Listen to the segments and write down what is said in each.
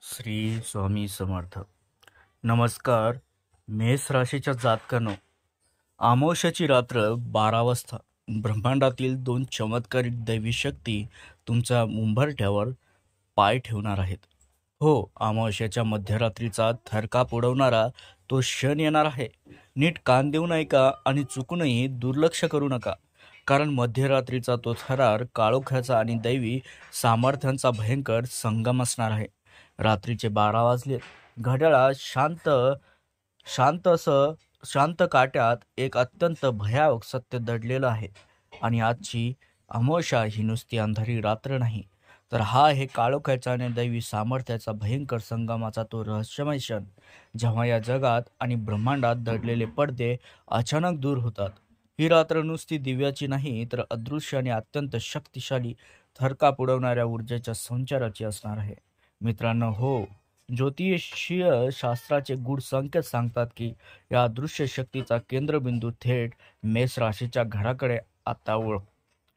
श्री स्वामी समर्थ. नमस्कार. मेष राशीच्या जातकांनो, अमावस्याची रात्र 12 वाजता ब्रह्मांडातील दोन चमत्कारिक दैवी शक्ती तुमच्या उंबरठ्यावर पाय ठेवणार आहेत. हो, अमावस्याच्या मध्यरात्रीचा थरकाप उडवणारा तो क्षण येणार आहे. नीट कान देऊन ऐका आणि चुकूनही दुर्लक्ष करू नका, कारण मध्यरात्रीचा तो थरार काळोख्याचा आणि दैवी सामर्थ्यांचा भयंकर संगम असणार आहे. रात्रीचे 12 वाजलेत. घड्याळात शांत असं शांत काट्यात एक अत्यंत भयावक सत्य दडलेलं आहे. आणि आजची अमावस्या ही नुसती अंधारी रात्र नाही, तर हा आहे काळोखाचा आणि दैवी सामर्थ्याचा भयंकर संगमाचा तो रहस्यमय क्षण, जेव्हा या जगात आणि ब्रह्मांडात दडलेले पडदे अचानक दूर होतात. ही रात्र नुसती दिव्याची नाही, तर अदृश्य आणि अत्यंत शक्तिशाली थरकाप उडवणाऱ्या ऊर्जेच्या संचाराची असणार आहे. मित्रांनो, हो, ज्योतिषीय शास्त्राचे गूढ संकेत सांगतात की या अदृश्य शक्तीचा केंद्रबिंदू थेट मेष राशीच्या घराकडे आता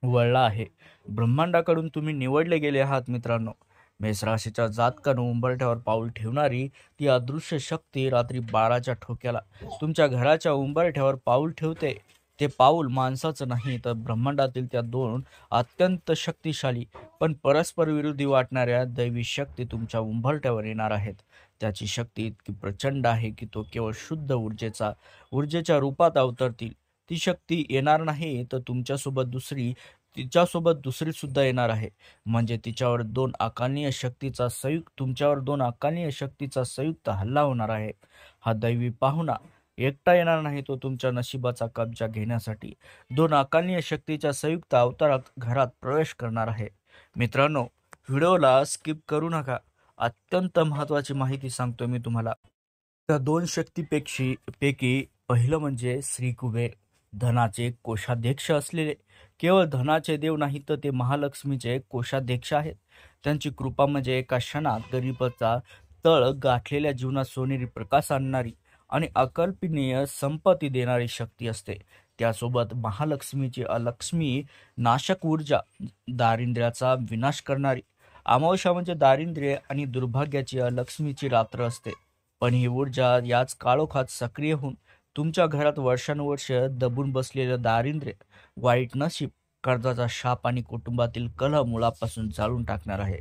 वळला आहे. ब्रह्मांडाकडून तुम्ही निवडले गेले आहात मित्रांनो. मेष राशीच्या जातकानं उंबरठ्यावर पाऊल ठेवणारी ती अदृश्य शक्ती रात्री 12च्या ठोक्याला तुमच्या घराच्या उंबरठ्यावर पाऊल ठेवते. ते पाऊल माणसाचं नाही, तर ब्रह्मांडातील त्या दोन अत्यंत शक्तिशाली पण परस्पर विरोधी वाटणाऱ्या दैवी शक्ती तुमच्या उंबरठ्यावर येणार आहेत. त्याची शक्ती इतकी प्रचंड आहे की तो केवळ शुद्ध ऊर्जेच्या रूपात अवतरतील. ती शक्ती येणार नाही, तर तिच्यासोबत दुसरी सुद्धा येणार आहे. म्हणजे तुमच्यावर दोन अकारणीय शक्तीचा संयुक्त हल्ला होणार आहे. हा दैवी पाहुणा एकटा येणार नाही, तो तुमच्या नशिबाचा कब्जा घेण्यासाठी दोन अकारणीय शक्तीच्या संयुक्त अवतारात घरात प्रवेश करणार आहे. मित्रांनो, व्हिडिओला स्किप करू नका. अत्यंत महत्त्वाची माहिती सांगतो मी तुम्हाला. त्या दोन पैकी पहिलं म्हणजे श्री कुबेर, धनाचे कोषाध्यक्ष असलेले. केवळ धनाचे देव नाही, तर ते महालक्ष्मीचे कोषाध्यक्ष आहेत. त्यांची कृपा म्हणजे एका क्षणात गरिबाचा तळ गाठलेल्या जीवनात सोनेरी प्रकाश आणणारी आणि अकल्पनीय संपत्ती देणारी शक्ती असते. त्यासोबत महालक्ष्मीची अलक्ष्मी नाशक ऊर्जा, दारिद्र्याचा विनाश करणारी. अमावस्या म्हणजे दारिद्र्य आणि दुर्भाग्याची अलक्ष्मीची रात्र असते. पण ही ऊर्जा याच काळोखात सक्रिय होऊन तुमच्या घरात वर्षानुवर्ष दबून बसलेलं दारिद्र्य, वाईट नशीब, कर्जाचा शाप आणि कुटुंबातील कलह मुळापासून जाळून टाकणार आहे.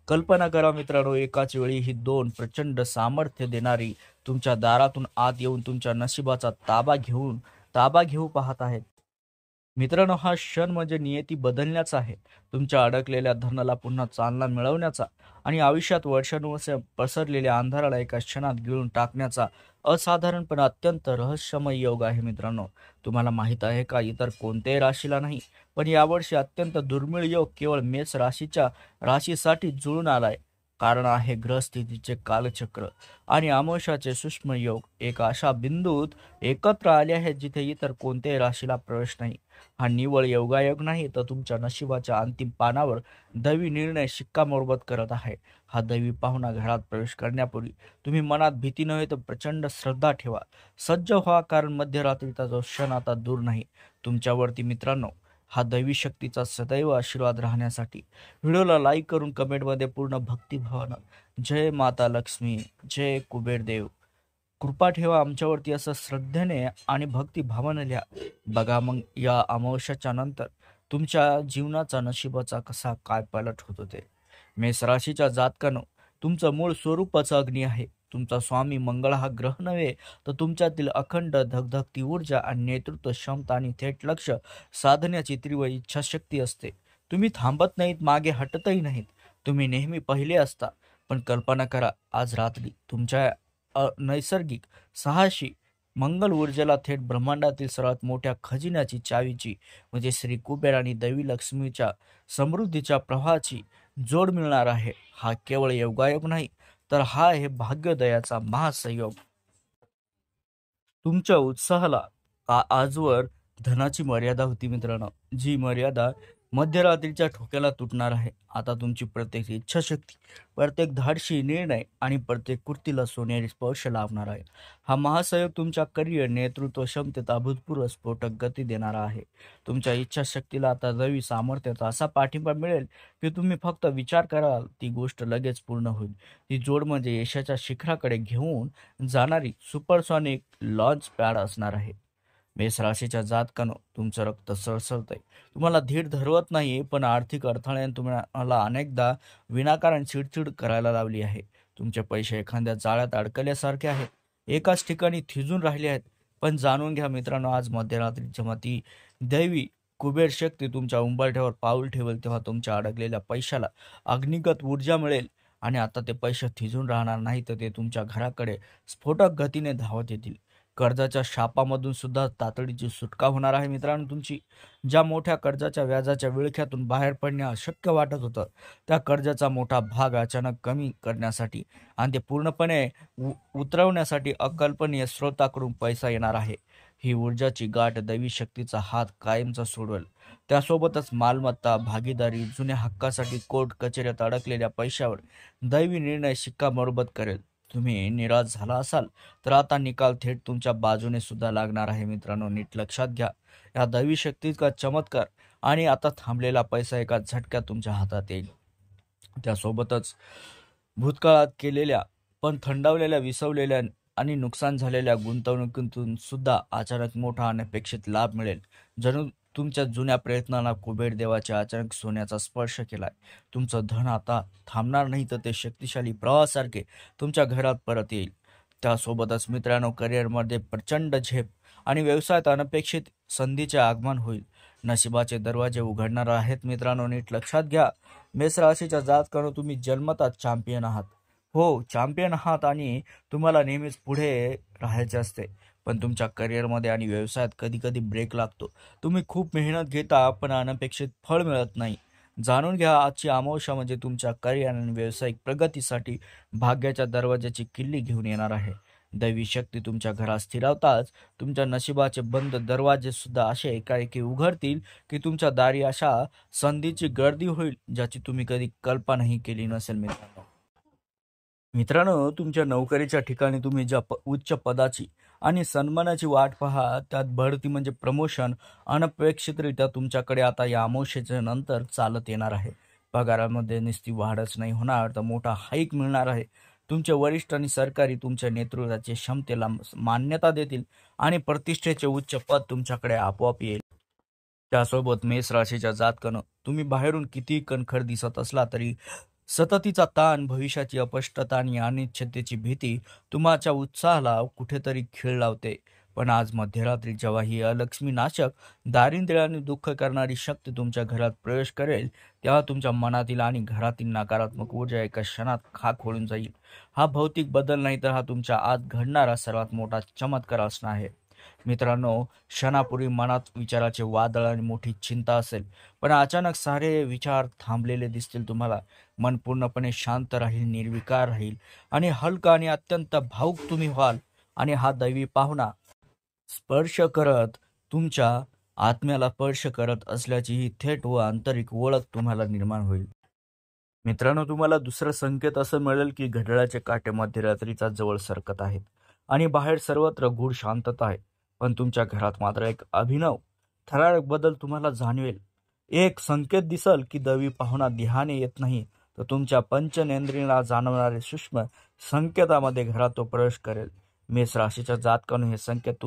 कल्पना करा मित्रांनो, एकाच वेळी ही दोन प्रचंड सामर्थ्य देणारी तुमच्या दारातून आत येऊन तुमच्या नशिबाचा ताबा घेऊ पाहत आहेत. मित्रांनो, हा क्षण म्हणजे नियती बदलण्याचा आहे. तुमच्या अडकलेल्या धनाला पुन्हा चालना मिळवण्याचा आणि आयुष्यात वर्षानुवर्ष पसरलेल्या अंधाराला एका क्षणात गिळून टाकण्याचा असाधारण पण अत्यंत रहस्यमय योग आहे. मित्रांनो, तुम्हाला माहीत आहे का, इतर कोणत्याही राशीला नाही, पण यावर्षी अत्यंत दुर्मिळ योग केवळ मेष राशीसाठी जुळून आलाय. कारण आहे ग्रहस्थितीचे कालचक्र आणि अमावस्याचे सूक्ष्म योग एक अशा बिंदूत एकत्र आले आहेत जिथे इतर कोणत्याही राशीला प्रवेश नाही. हा निव्वळ योगायोग नाही, तर तुमच्या नशिबाच्या अंतिम पानावर दैवी निर्णय शिक्कामोर्तब करत आहे. हा दैवी पाहुणा घरात प्रवेश करण्यापूर्वी तुम्ही मनात भीती नव्हे तर प्रचंड श्रद्धा ठेवा. सज्ज व्हा, कारण मध्यरात्रीचा जो क्षण आता दूर नाही. तुमच्यावरती मित्रांनो, हा दैवी शक्तीचा सदैव आशीर्वाद राहण्यासाठी व्हिडिओला लाईक करून कमेंटमध्ये पूर्ण भक्तिभावानं जय माता लक्ष्मी, जय कुबेरदेव, कृपा ठेवा आमच्यावरती, असं श्रद्धेने आणि भक्तिभावानं लिहा. बघा मग या अमावस्याच्या नंतर तुमच्या जीवनाचा नशिबाचा कसा काय पलट होतो ते. मेष राशीच्या जातकानं, तुमचं मूळ स्वरूपच अग्नी आहे. तुमचा स्वामी मंगळ हा ग्रह नव्हे, तर तुमच्यातील अखंड धगधगती ऊर्जा आणि नेतृत्व क्षमता आणि थेट लक्ष साधण्याची तीव्र इच्छाशक्ती असते. तुम्ही थांबत नाहीत, मागे हटतही नाहीत. तुम्ही नेहमी पहिले असता. पण कल्पना करा, आज रात्री तुमच्या नैसर्गिक साहसी मंगल ऊर्जेला थेट ब्रह्मांडातील सर्वात मोठ्या खजिन्याची चावीची म्हणजे श्री कुबेर आणि दैवी लक्ष्मीच्या समृद्धीच्या प्रवाहाची जोड मिळणार आहे. हा केवळ योगायोग नाही, तर हा आहे भाग्योदयाचा महासंयोग. तुमच्या उत्साहाला आजवर धनाची मर्यादा होती मित्रांनो, जी मर्यादा मध्यरात्रीच्या ठोक्याला तुटणार आहे. आता तुमची प्रत्येक इच्छाशक्ती, प्रत्येक धाडसी निर्णय आणि प्रत्येक कृतीला सोनेरी स्पर्श लाभणार आहे. हा महासयोग तुमच्या करिअर, नेतृत्व क्षमतेत अभूतपूर्व स्फोटक गती देणारा आहे. तुमच्या इच्छाशक्तीला आता दैवी सामर्थ्याचा असा पाठिंबा मिळेल की तुम्ही फक्त विचार कराल ती गोष्ट लगेच पूर्ण होईल. ती जोड म्हणजे यशाच्या शिखराकडे घेऊन जाणारी सुपरसॉनिक लॉन्च पॅड असणार आहे. मेष राशीच्या जातकानो, तुमचं रक्त सळसळतंय. तुम्हाला धीर धरवत नाही, पण आर्थिक अडथळ्याने तुम्हाला अनेकदा विनाकारण चिडचिड करायला लावली आहे. तुमचे पैसे एखाद्या जाळ्यात अडकल्यासारखे आहेत, एकाच ठिकाणी थिजून राहिले आहेत. पण जाणून घ्या मित्रांनो, आज मध्यरात्री जेव्हा ती दैवी कुबेर शक्ती तुमच्या उंबरठ्यावर पाऊल ठेवेल, तेव्हा तुमच्या अडकलेल्या पैशाला अग्निगत ऊर्जा मिळेल. आणि आता ते पैसे थिजून राहणार नाही, तर ते तुमच्या घराकडे स्फोटक गतीने धावत येतील. कर्जाच्या शापामधून सुद्धा तातडीची सुटका होणार आहे मित्रांनो तुमची. ज्या मोठ्या कर्जाच्या व्याजाच्या विळख्यातून बाहेर पडणे अशक्य वाटत होतं, त्या कर्जाचा मोठा भाग अचानक कमी करण्यासाठी आणि ते पूर्णपणे उतरवण्यासाठी अकल्पनीय स्रोताकडून पैसा येणार आहे. ही ऊर्जाची गाठ दैवी शक्तीचा हात कायमचा सोडवेल. त्यासोबतच मालमत्ता, भागीदारी, जुन्या हक्कासाठी कोर्ट कचेऱ्यात अडकलेल्या पैशावर दैवी निर्णय शिक्कामोर्तब करेल. तुम्ही निराश झाला असाल, तर आता निकाल थेट तुमच्या बाजूने सुद्धा लागणार आहे मित्रांनो. नीट लक्षात घ्या, या दैवी शक्तीचा चमत्कार आणि आता थांबलेला पैसा एका झटक्यात तुमच्या हातात येईल. त्यासोबतच भूतकाळात केलेल्या पण थंडावलेल्या, विसवलेल्या आणि नुकसान झालेल्या गुंतवणुकीतून सुद्धा अचानक मोठा अनपेक्षित लाभ मिळेल. जणू तुमच्या जुन्या प्रयत्नांना कुबेर देवाच्या अचानक सोन्याचा स्पर्श केलाय. तुमचं धन आता थांबणार नाही, तर ते शक्तिशाली प्रवाहासारखे तुमच्या घरात परत येईल. त्यासोबतच मित्रांनो, करिअरमध्ये प्रचंड झेप आणि व्यवसायात अनपेक्षित संधीचे आगमन होईल. नशिबाचे दरवाजे उघडणार आहेत मित्रांनो. नीट लक्षात घ्या, मेष राशीच्या जातकानो, तुम्ही जन्मतः चॅम्पियन आहात. हो, चॅम्पियन आहात आणि तुम्हाला नेहमीच पुढे राहायचे असते. पण तुमच्या करिअरमध्ये आणि व्यवसायात कधी कधी ब्रेक लागतो. तुम्ही खूप मेहनत घेता, पण अनपेक्षित फळ मिळत नाही. जाणून घ्या, आजची अमावस्या म्हणजे तुमच्या करिअर आणि व्यावसायिक प्रगतीसाठी भाग्याच्या दरवाजाची किल्ली घेऊन येणार आहे. दैवी शक्ती तुमच्या घरात स्थिरावताच तुमच्या नशिबाचे बंद दरवाजे सुद्धा असे एकाएकी उघडतील की तुमच्या दारी अशा संधीची गर्दी होईल, ज्याची तुम्ही कधी कल्पनाही केली नसेल मित्रांनो. मित्रांनो, तुमच्या नोकरीच्या ठिकाणी तुम्ही ज्या उच्च पदाची आणि सन्मानाची वाट पहा, त्यात बढती म्हणजे प्रमोशन अनपेक्षितरित्या तुमच्याकडे आता या अमावस्येच्या नंतर चालत येणार आहे. पगारामध्ये नुसती वाढच नाही होणार, तर मोठा हाईक मिळणार आहे. तुमचे वरिष्ठ आणि सरकारी तुमच्या नेतृत्वाच्या क्षमतेला मान्यता देतील आणि प्रतिष्ठेचे उच्च पद तुमच्याकडे आपोआप येईल. त्यासोबत मेष राशीच्या जातकानं, तुम्ही बाहेरून कितीही कणखर दिसत असला तरी सततीचा ताण, भविष्याची अस्पष्टता आणि अनिश्चिततेची भीती तुमच्या उत्साहाला कुठेतरी खीळ लावते. पण आज मध्यरात्री जेव्हा ही अलक्ष्मी नाशक, दारिद्र्य आणि दुःख करणारी शक्ती तुमच्या घरात प्रवेश करेल, तेव्हा तुमच्या मनातील आणि घरातील नकारात्मक ऊर्जा एका क्षणात खाक होऊन जाईल. हा भौतिक बदल नाही, तर हा तुमच्या आत घडणारा सर्वात मोठा चमत्कार असणार आहे. मित्रांनो, क्षणापूर्वी मनात विचाराचे वादळ आणि मोठी चिंता असेल, पण अचानक सारे विचार थांबलेले दिसतील तुम्हाला. मन पूर्णपणे शांत राहील, निर्विकार राहील आणि हलका आणि अत्यंत भावुक तुम्ही व्हाल. आणि हा दैवी पाहुणा स्पर्श करत तुमच्या आत्म्याला स्पर्श करत असल्याची ही थेट व आंतरिक ओळख तुम्हाला निर्माण होईल. मित्रांनो, तुम्हाला दुसरा संकेत असं मिळेल की घड्याळाचे काटे मध्यरात्रीचा जवळ सरकत आहेत आणि बाहेर सर्वत्र गूढ शांतता आहे. पण तुमच्या घरात मात्र एक अभिनव थरारक बदल तुम्हाला जाणवेल. एक संकेत दिसल की दैवी पाहुणा ध्याने येत नाही, तर तुमच्या पंचनेंद्रियाला जाणवणारे सूक्ष्म संकेतामध्ये घरात तो प्रवेश करेल. मेष राशीच्या जातकाने हे संकेत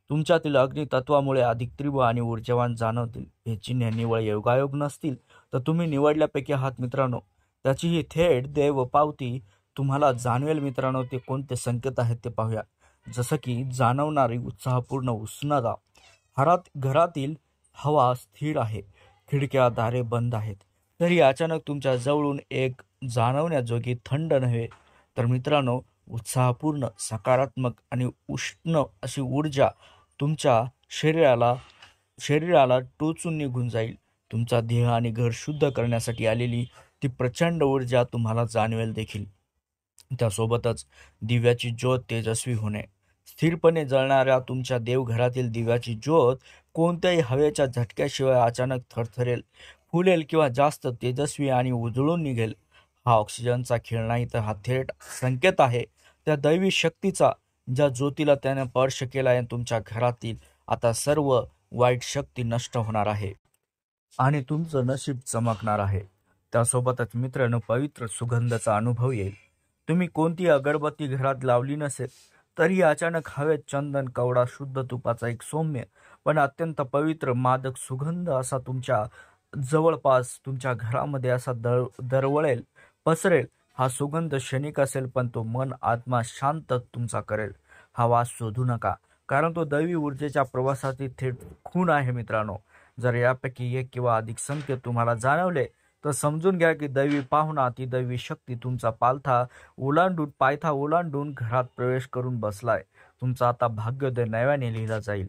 तुमच्यातील अग्नितत्वामुळे अधिक तीव्र आणि ऊर्जावान जाणवतील. हे चिन्ह निवळ योगायोग नसतील, तर तुम्ही निवडल्यापैकी आहात मित्रांनो. त्याची ही थेट देव पावती तुम्हाला जाणवेल मित्रांनो. ते कोणते संकेत आहेत ते पाहूया. जसं की जाणवणारी उत्साहपूर्ण उष्णता, घरातील हवा स्थिर आहे, खिडक्या दारे बंद आहेत, तरी अचानक तुमच्या जवळून एक जाणवण्याजोगी थंड नव्हे, तर मित्रांनो उत्साहपूर्ण, सकारात्मक आणि उष्ण अशी ऊर्जा तुमच्या शरीराला टोचून निघून जाईल. तुमचा देह आणि घर शुद्ध करण्यासाठी आलेली ती प्रचंड ऊर्जा तुम्हाला जाणवेल देखील. त्यासोबतच दिव्याची ज्योत तेजस्वी होणे, स्थिरपणे जळणाऱ्या तुमच्या देवघरातील दिव्याची ज्योत कोणत्याही हवेच्या झटक्याशिवाय अचानक थरथरेल, फुलेल किंवा जास्त तेजस्वी आणि उजळून निघेल. हा ऑक्सिजनचा खेळ नाही, तर हा थेट संकेत आहे त्या दैवी शक्तीचा, ज्या ज्योतीला त्याने स्पर्श केला आहे. तुमच्या घरातील आता सर्व वाईट शक्ती नष्ट होणार आहे आणि तुमचं नशीब चमकणार आहे. त्यासोबतच मित्रांनो, पवित्र सुगंधाचा अनुभव येईल. तुम्ही कोणती अगरबत्ती घरात लावली नसेल तरी अचानक हवेत चंदन, कवडा, शुद्ध तुपाचा एक सौम्य पण अत्यंत पवित्र मादक सुगंध असा तुमच्या जवळपास तुमच्या घरामध्ये असा दरवळेल, पसरेल. हा सुगंध क्षणिक असेल, पण तो मन, आत्मा शांत तुमचा करेल. हा वास शोधू नका, कारण तो दैवी ऊर्जेच्या प्रवासाची थेट खूण आहे मित्रांनो. जर यापैकी एक किंवा अधिक संकेत तुम्हाला जाणवले, तर समजून घ्या की दैवी पाहुणा, ती दैवी शक्ती तुमचा पायथा ओलांडून घरात प्रवेश करून बसलाय. तुमचा आता भाग्योदय नव्याने लिहिला जाईल.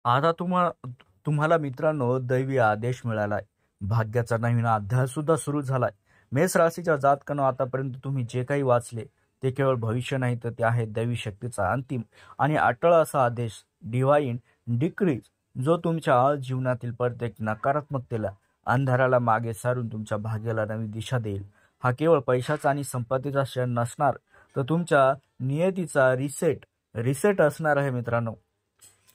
आता तुम्हाला मित्रांनो दैवी आदेश मिळालाय. भाग्याचा नवीन अध्याय सुद्धा सुरू झालाय. मेष राशीच्या जातकांनो, आतापर्यंत तुम्ही जे काही वाचले ते केवळ भविष्य नाही, तर ते आहे दैवी शक्तीचा अंतिम आणि अटळ असा आदेश, डिव्हाइन डिक्रीज, जो तुमच्या जीवनातील प्रत्येक नकारात्मकतेला, अंधाराला मागे सारून तुमच्या भाग्याला नवी दिशा देईल. हा केवळ पैशाचा आणि संपत्तीचा क्षण नसणार, तर तुमच्या नियतीचा रिसेट असणार आहे मित्रांनो.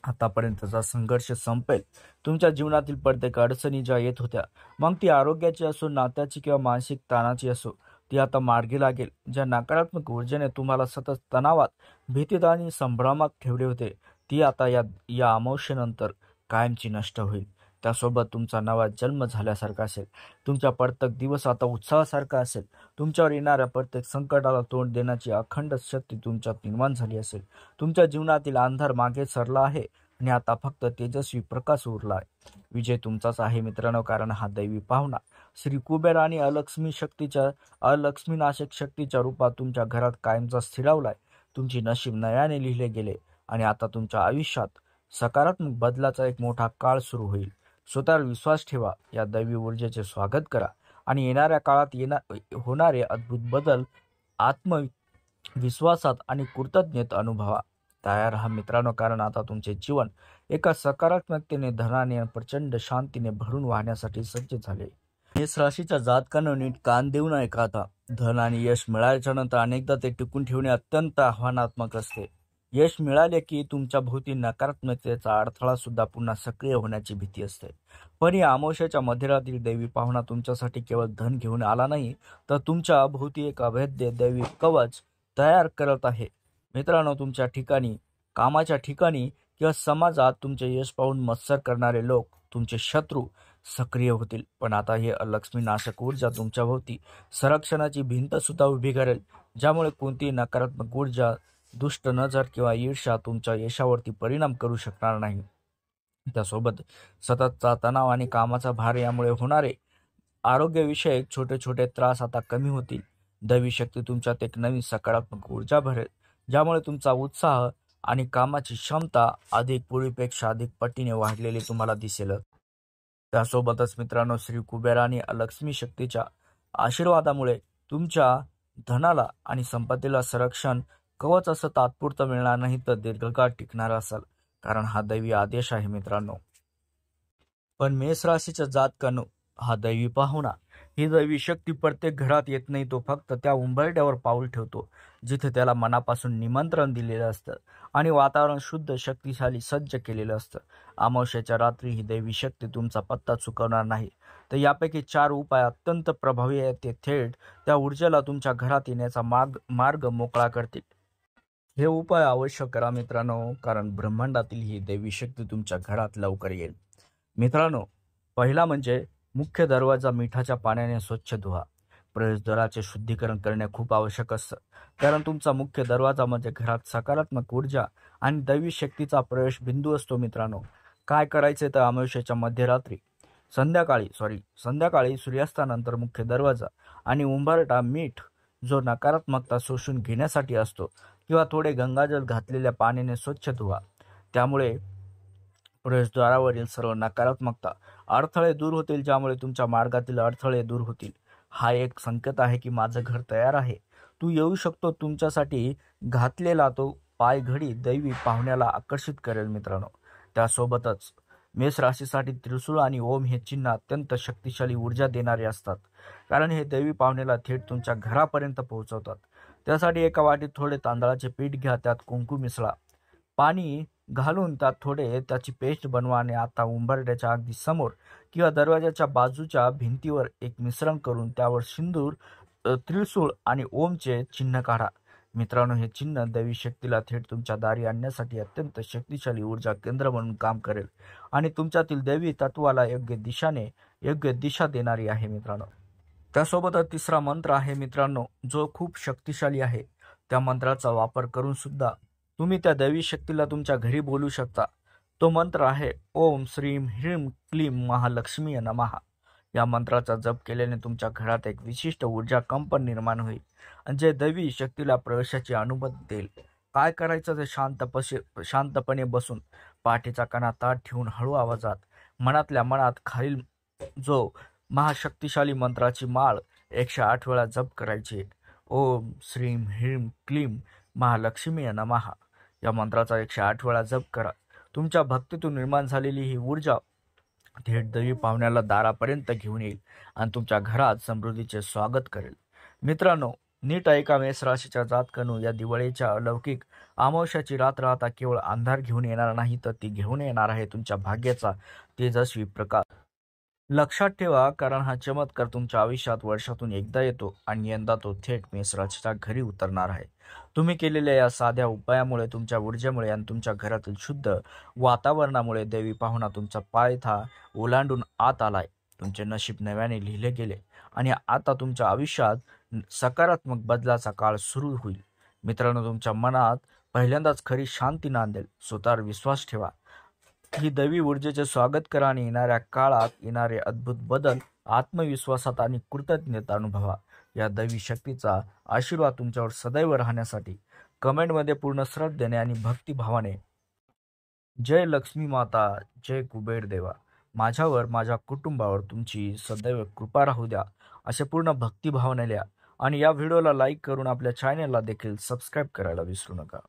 आतापर्यंतचा संघर्ष संपेल. तुमच्या जीवनातील प्रत्येक अडचणी ज्या येत होत्या, मग ती आरोग्याची असो, नात्याची किंवा मानसिक ताणाची असो, ती आता मार्गी लागेल. ज्या नकारात्मक ऊर्जेने तुम्हाला सतत तणावात, भीतीत आणि संभ्रमात ठेवले होते, ती आता या अमावस्येनंतर कायमची नष्ट होईल. त्यासोबत तुमचा नवा जन्म झाल्यासारखा असेल. तुमचा प्रत्येक दिवस आता उत्साहासारखा असेल. तुमच्यावर येणाऱ्या प्रत्येक संकटाला तोंड देण्याची अखंड शक्ती तुमच्यात निर्माण झाली असेल. तुमच्या जीवनातील अंधार मागे सरला आहे आणि आता फक्त तेजस्वी प्रकाश उरला आहे. विजय तुमचाच आहे मित्रांनो, कारण हा दैवी पाहुणा श्री कुबेर आणि अलक्ष्मी नाशक शक्तीच्या रूपात तुमच्या घरात कायमचा स्थिरावलाय. तुमची नशीब नव्याने लिहिले गेले आणि आता तुमच्या आयुष्यात सकारात्मक बदलाचा एक मोठा काळ सुरू होईल. स्वतःवर विश्वास ठेवा, या दैवी ऊर्जेचे स्वागत करा आणि येणाऱ्या काळात होणारे अद्भुत बदल आत्मविश्वासात आणि कृतज्ञतेत अनुभवा. तयार राहा मित्रांनो, कारण आता तुमचे जीवन एका सकारात्मकतेने, धनाने आणि प्रचंड शांतीने भरून वाहण्यासाठी सज्ज झाले. मेष राशीच्या जातकांना नीट कान देऊन ऐका. आता धन आणि यश मिळाल्याच्या नंतर अनेकदा ते टिकून ठेवणे अत्यंत आव्हानात्मक असते. यश मिळाले की तुमच्या भोवती नकारात्मकतेचा अडथळा सुद्धा पुन्हा सक्रिय होण्याची भीती असते. पण या अमावस्येच्या मध्यरात्री दैवी पाहुणा तुमच्यासाठी केवळ धन घेऊन आला नाही, तर तुमच्या भोवती एक अभेद्य दैवी कवच तयार करत आहे. मित्रांनो, तुमच्या ठिकाणी, कामाच्या ठिकाणी किंवा समाजात तुमचे यश पाहून मत्सर करणारे लोक, तुमचे शत्रू सक्रिय होतील. पण आता हे अलक्ष्मी नाशक ऊर्जा तुमच्या भोवती संरक्षणाची भिंत सुद्धा उभी करेल, ज्यामुळे कोणतीही नकारात्मक ऊर्जा, दुष्ट नजर किंवा ईर्ष्या तुमच्या यशावरती परिणाम करू शकणार नाही. त्यासोबत सततचा तणाव आणि कामाचा भार यामुळे होणारे आरोग्यविषयक छोटे छोटे त्रास आता कमी होतील. दैवी शक्ती तुमच्यात एक नवीन सकारात्मक ऊर्जा भरेल, ज्यामुळे तुमचा उत्साह आणि कामाची क्षमता अधिक पूर्वीपेक्षा अधिक पटीने वाढलेली तुम्हाला दिसेल. त्यासोबतच मित्रांनो, श्री कुबेर आणि लक्ष्मी शक्तीच्या आशीर्वादामुळे तुमच्या धनाला आणि संपत्तीला संरक्षण कवच असं तात्पुरतं मिळणार नाही, तर दीर्घकाळ टिकणार असेल, कारण हा दैवी आदेश आहे मित्रांनो. पण मेष राशीच्या जातकांनो, हा दैवी पाहुणा, ही दैवी शक्ती प्रत्येक घरात येत नाही. तो फक्त त्या उंबरठ्यावर पाऊल ठेवतो जिथे त्याला मनापासून निमंत्रण दिलेलं असतं आणि वातावरण शुद्ध, शक्तिशाली, सज्ज केलेलं असतं. अमावस्येच्या रात्री ही दैवी शक्ती तुमचा पत्ता चुकवणार नाही. तर यापैकी 4 उपाय अत्यंत प्रभावी आहेत. ते थेट त्या ऊर्जेला तुमच्या घरात येण्याचा मार्ग मोकळा करतील. हे उपाय अवश्य करा मित्रांनो, कारण ब्रह्मांडातील ही दैवी शक्ती तुमच्या घरात लवकर येईल. मित्रांनो, पहिला म्हणजे मुख्य दरवाजा मिठाच्या पाण्याने स्वच्छ धुवा. प्रवेशद्वाराचे शुद्धीकरण करणे खूप आवश्यक असतं, कारण तुमचा मुख्य दरवाजा म्हणजे घरात सकारात्मक ऊर्जा आणि दैवी शक्तीचा प्रवेश बिंदू असतो. मित्रांनो, काय करायचे तर अमावस्येच्या मध्यरात्री संध्याकाळी सूर्यास्तानंतर मुख्य दरवाजा आणि उंबरठा मीठ, जो नकारात्मकता शोषून घेण्यासाठी असतो, किंवा थोडे गंगाजल घातलेल्या पाण्याने स्वच्छ धुवा. त्यामुळे प्रवेशद्वारावरील सर्व नकारात्मकता, अडथळे दूर होतील, ज्यामुळे तुमच्या मार्गातील अडथळे दूर होतील. हा एक संकेत आहे की माझं घर तयार आहे, तू येऊ शकतो. तुमच्यासाठी घातलेला तो पायघडी दैवी पाहुण्याला आकर्षित करेल मित्रांनो. त्यासोबतच मेष राशीसाठी त्रिशूळ आणि ओम हे चिन्ह अत्यंत शक्तिशाली ऊर्जा देणारे असतात, कारण हे दैवी पावणेला थेट तुमच्या घरापर्यंत पोहोचवतात. त्यासाठी एका वाटीत थोडे तांदळाचे पीठ घ्या, त्यात कुंकू मिसळा, पाणी घालून त्यात थोडे त्याची पेस्ट बनवा आणि आता उंबरठ्याच्या अगदी समोर किंवा दरवाजाच्या बाजूच्या भिंतीवर एक मिश्रण करून त्यावर सिंदूर, त्रिशूळ आणि ओमचे चिन्ह काढा. मित्रांनो, हे चिन्ह दैवी शक्तीला थेट तुमच्या दारी आणण्यासाठी अत्यंत शक्तिशाली ऊर्जा केंद्र म्हणून काम करेल आणि तुमच्यातील दैवी तत्वाला योग्य दिशा देणारी आहे मित्रांनो. त्यासोबतच तिसरा मंत्र आहे मित्रांनो, जो खूप शक्तिशाली आहे. त्या मंत्राचा वापर करून सुद्धा तुम्ही त्या दैवी शक्तीला तुमच्या घरी बोलू शकता. तो मंत्र आहे ओम श्रीम ह्रीम क्लीम महालक्ष्मी नमः. या मंत्राचा जप केल्याने तुमच्या घरात एक विशिष्ट ऊर्जा कंपन निर्माण होईल आणि जे दैवी शक्तीला प्रवेशाची अनुमती देईल. काय करायचं ते शांतपणे बसून पाठीचा कणा ताठ ठेवून हळू आवाजात मनातल्या मनात खालील जो महाशक्तिशाली मंत्राची माळ 108 वेळा जप करायची. ओम श्रीम ह्रीम क्लीम महालक्ष्मी नमः या मंत्राचा 108 वेळा जप करा. तुमच्या भक्तीतून निर्माण झालेली ही ऊर्जा थेट दैवी पाहुण्याला दारापर्यंत घेऊन येईल आणि तुमच्या घरात समृद्धीचे स्वागत करेल. मित्रांनो, नीट ऐका मेष राशीच्या जातकांनो, या दिवाळीच्या अलौकिक अमावस्याची रात्र आता केवळ अंधार घेऊन येणार नाही, तर ती घेऊन येणार आहे तुमच्या भाग्याचा तेजस्वी प्रकाश. लक्षात ठेवा, कारण हा चमत्कार तुमच्या आयुष्यात वर्षातून एकदा येतो आणि यंदा तो थेट मेष राशीच्या घरी उतरणार आहे. तुम्ही केलेल्या या साध्या उपायामुळे, तुमच्या ऊर्जेमुळे आणि तुमच्या घरातील शुद्ध वातावरणामुळे दैवी पाहुणा तुमचा पायथा ओलांडून आत आलाय. तुमचे नशीब नव्याने लिहिले गेले आणि आता तुमच्या आयुष्यात सकारात्मक बदलाचा काळ सुरू होईल. मित्रांनो, तुमच्या मनात पहिल्यांदाच खरी शांती नांदेल. स्वतःवर विश्वास ठेवा, ही दैवी ऊर्जेचे स्वागत करा आणि येणाऱ्या काळात येणारे अद्भुत बदल आत्मविश्वासात आणि कृतज्ञता अनुभवा. या दैवी शक्तीचा आशीर्वाद तुमच्यावर सदैव राहण्यासाठी कमेंटमध्ये पूर्ण श्रद्धेने आणि भक्तिभावाने जय लक्ष्मी माता, जय कुबेर देवा, माझ्यावर माझ्या कुटुंबावर तुमची सदैव कृपा राहू द्या असे पूर्ण भक्तिभावाने लिहा आणि या व्हिडिओला लाईक करून आपल्या चॅनलला देखील सबस्क्राईब करायला विसरू नका.